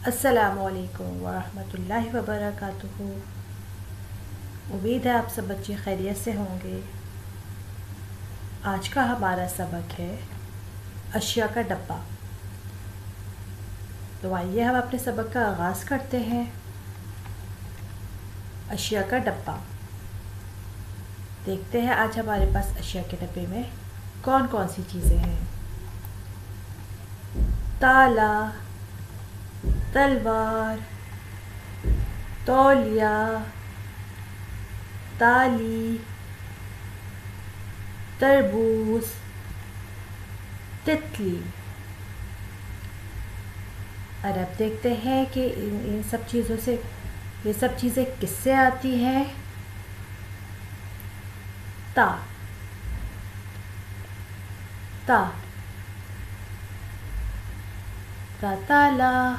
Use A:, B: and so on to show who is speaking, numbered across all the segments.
A: السلام علیکم ورحمۃ اللہ وبرکاتہ۔ امید ہے آپ سب بچے خیریت سے ہوں گے۔ آج کا ہمارا سبق ہے اشیاء کا ڈبہ۔ تو آئیے ہم اپنے سبق کا آغاز کرتے ہیں۔ اشیاء کا ڈبہ، دیکھتے ہیں آج ہمارے پاس اشیاء کے ڈبے میں کون کون سی چیزیں ہیں۔ تالا، تلوار، تولیہ، تالی، تربوز، تتلی۔ اور اب دیکھتے ہیں کہ ان سب چیزوں سے یہ سب چیزیں کس سے آتی ہیں۔ تا تا تا تالا،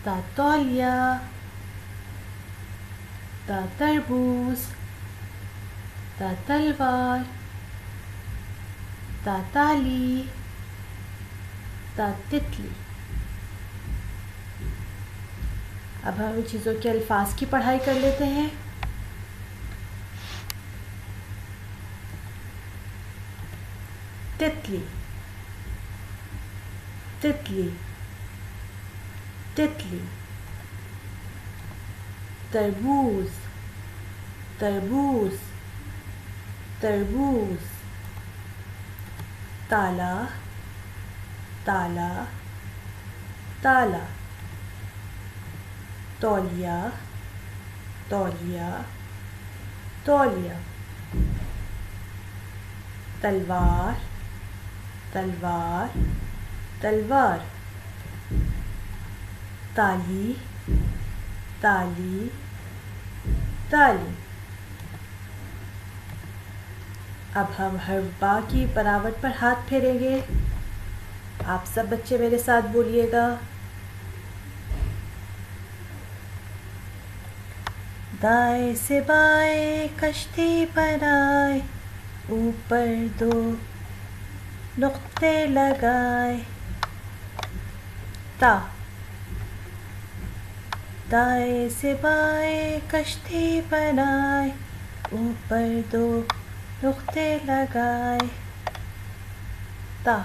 A: تا تولیہ، تا تربوز، تا تلوار، تا تالی، تا تتلی۔ اب ہم ان چیزوں کے الفاظ کی پڑھائی کر لیتے ہیں۔ تتلی، تتلی، تتلی۔ تربوز، تربوز، تربوز۔ تالا، تالا، تالا۔ تولیہ، تولیہ، تولیہ۔ تلوار، تلوار، تلوار۔ تالی، تالی، تالی۔ اب ہم ہر با کی بناوٹ پر ہاتھ پھیریں گے۔ آپ سب بچے میرے ساتھ بولیے گا۔ دائیں سے بائیں کشتی بنائے، اوپر دو نقطے لگائے۔ تا، دائیں سے بائیں کشتی بنائے، اوپر دو نقطے لگائے۔ تا،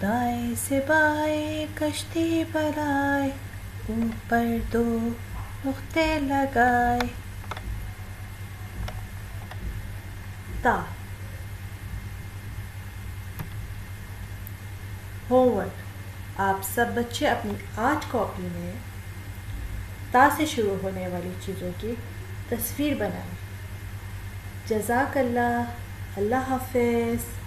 A: دائیں سے بائیں کشتی بنائے، اوپر دو نقطے لگائے۔ تا۔ ہوم ورک، آپ سب بچے اپنی آرٹ کاپی میں تا سے شروع ہونے والی چیزوں کی تصویر بنائیں۔ جزاک اللہ، اللہ حافظ۔